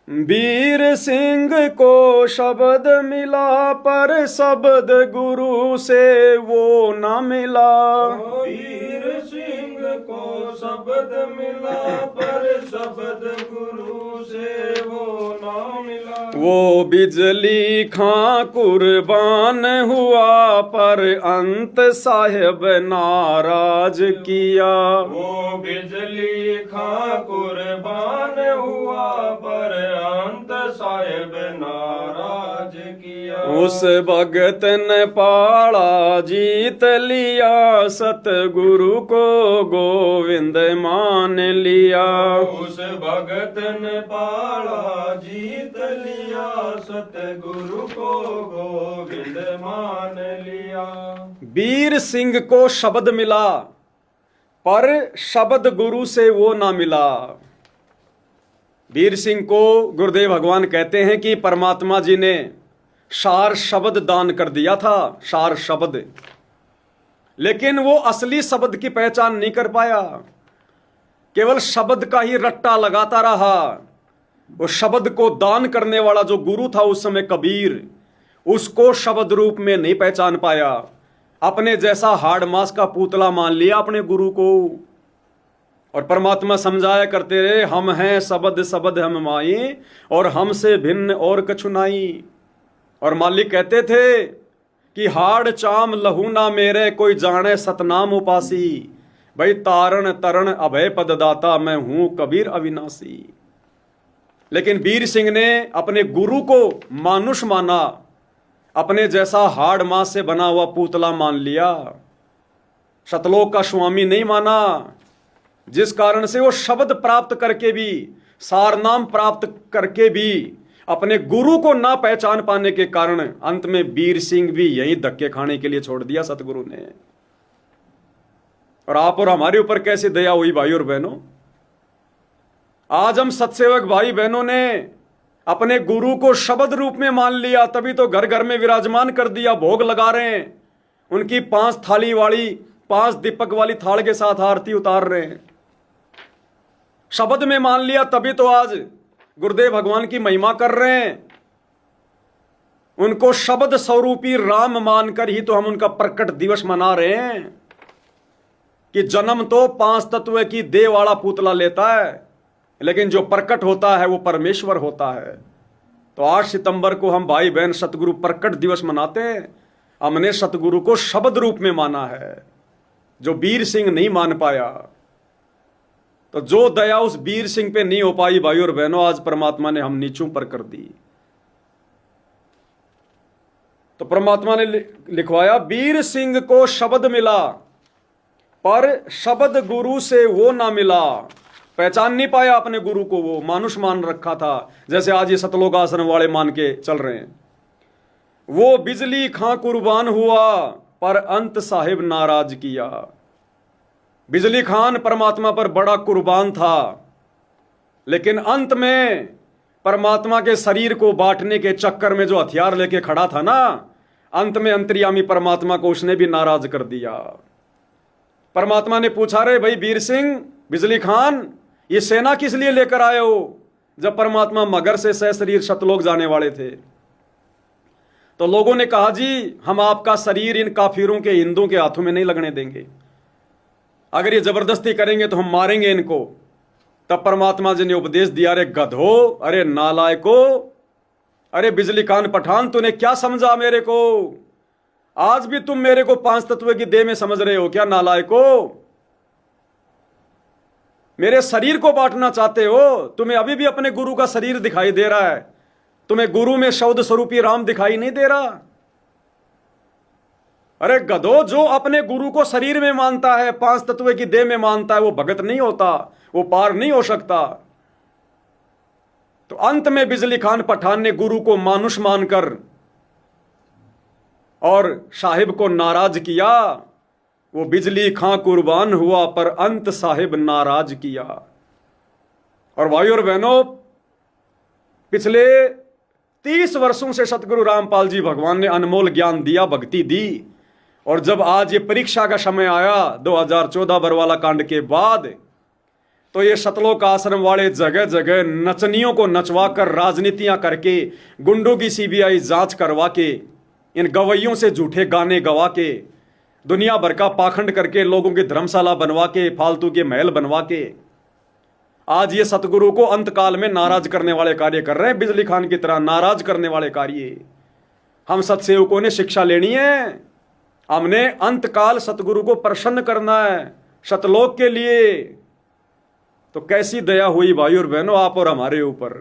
वीर सिंह को शब्द मिला पर शब्द गुरु से वो न मिला। वीर सिंह को शब्द मिला पर शब्द गुरु से वो ना मिला। वो बिजली खां कुर्बान हुआ पर अंत साहेब नाराज किया। वो बिजली खां कुर्बान हुआ पर अंत साहेब नाराज किया। उस भगत ने पाड़ा जीत लिया सतगुरु को गोविंद मान लिया। उस भगत ने पाड़ा जीत लिया सतगुरु को गोविंद मान लिया। वीर सिंह को शब्द मिला पर शब्द गुरु से वो ना मिला। वीर सिंह को गुरुदेव भगवान कहते हैं कि परमात्मा जी ने सार शब्द दान कर दिया था, सार शब्द, लेकिन वो असली शब्द की पहचान नहीं कर पाया, केवल शब्द का ही रट्टा लगाता रहा। वो शब्द को दान करने वाला जो गुरु था उस समय कबीर, उसको शब्द रूप में नहीं पहचान पाया। अपने जैसा हाड़ मास का पुतला मान लिया अपने गुरु को। और परमात्मा समझाया करते रहे, हम हैं शब्द शब्द हम माई और हमसे भिन्न और कछु नाई। और मालिक कहते थे कि हाड़ चाम लहू ना मेरे कोई जाने सतनाम उपासी। भाई तारण तरण अभय पददाता मैं हूं कबीर अविनाशी। लेकिन वीर सिंह ने अपने गुरु को मानुष माना, अपने जैसा हाड़ मास से बना हुआ पुतला मान लिया, सतलोक का स्वामी नहीं माना। जिस कारण से वो शब्द प्राप्त करके भी, सारनाम प्राप्त करके भी अपने गुरु को ना पहचान पाने के कारण अंत में वीर सिंह भी यही धक्के खाने के लिए छोड़ दिया सतगुरु ने। और आप और हमारे ऊपर कैसे दया हुई भाई और बहनों। आज हम सत्सेवक भाई बहनों ने अपने गुरु को शब्द रूप में मान लिया, तभी तो घर घर में विराजमान कर दिया, भोग लगा रहे हैं, उनकी 5 थाली वाली 5 दीपक वाली थाल के साथ आरती उतार रहे हैं। शब्द में मान लिया तभी तो आज गुरुदेव भगवान की महिमा कर रहे हैं। उनको शब्द स्वरूपी राम मानकर ही तो हम उनका प्रकट दिवस मना रहे हैं कि जन्म तो 5 तत्व की देह वाला पुतला लेता है, लेकिन जो प्रकट होता है वो परमेश्वर होता है। तो 8 सितंबर को हम भाई बहन सतगुरु प्रकट दिवस मनाते हैं। हमने सतगुरु को शब्द रूप में माना है, जो वीर सिंह नहीं मान पाया। तो जो दया उस वीर सिंह पे नहीं हो पाई भाई और बहनों, आज परमात्मा ने हम नीचों पर कर दी। तो परमात्मा ने लिखवाया, वीर सिंह को शब्द मिला पर शब्द गुरु से वो ना मिला। पहचान नहीं पाया अपने गुरु को, वो मानुष मान रखा था, जैसे आज ये सतलोक आश्रम वाले मान के चल रहे हैं। वो बिजली खां कुर्बान हुआ पर अंत साहिब नाराज किया। बिजली खान परमात्मा पर बड़ा कुर्बान था, लेकिन अंत में परमात्मा के शरीर को बांटने के चक्कर में जो हथियार लेके खड़ा था ना, अंत में अंतर्यामी परमात्मा को उसने भी नाराज कर दिया। परमात्मा ने पूछा, रे भाई वीर सिंह, बिजली खान, ये सेना किस लिए लेकर आए हो? जब परमात्मा मगर से सशरीर सतलोक जाने वाले थे। तो लोगों ने कहा, जी हम आपका शरीर इन काफिरों के, हिंदुओं के हाथों में नहीं लगने देंगे। अगर ये जबरदस्ती करेंगे तो हम मारेंगे इनको। तब परमात्मा जी ने उपदेश दिया, अरे गधो, अरे नालायको, अरे बिजली खान पठान, तूने क्या समझा मेरे को? आज भी तुम मेरे को 5 तत्व की देह में समझ रहे हो क्या नालायको? मेरे शरीर को बांटना चाहते हो? तुम्हें अभी भी अपने गुरु का शरीर दिखाई दे रहा है, तुम्हें गुरु में शब्द स्वरूपी राम दिखाई नहीं दे रहा? अरे गधो, जो अपने गुरु को शरीर में मानता है, 5 तत्व की देह में मानता है, वो भगत नहीं होता, वो पार नहीं हो सकता। तो अंत में बिजली खान पठान ने गुरु को मानुष मानकर और साहिब को नाराज किया। वो बिजली खां कुर्बान हुआ पर अंत साहिब नाराज किया। और भाई और बहनों, पिछले 30 वर्षों से सतगुरु रामपाल जी भगवान ने अनमोल ज्ञान दिया, भक्ति दी। और जब आज ये परीक्षा का समय आया 2014 बरवाला कांड के बाद, तो ये सतलोक आश्रम वाले जगह जगह नचनियों को नचवा कर राजनीतियां करके, गुंडों की सीबीआई जांच करवा के, इन गवैयों से झूठे गाने गवा के, दुनिया भर का पाखंड करके, लोगों की धर्मशाला बनवा के, फालतू के महल बनवा के, आज ये सतगुरु को अंतकाल में नाराज करने वाले कार्य कर रहे हैं। बिजली खान की तरह नाराज करने वाले कार्य हम सतसेवकों ने शिक्षा लेनी है। हमने अंतकाल सतगुरु को प्रसन्न करना है सतलोक के लिए। तो कैसी दया हुई भाई और बहनों आप और हमारे ऊपर।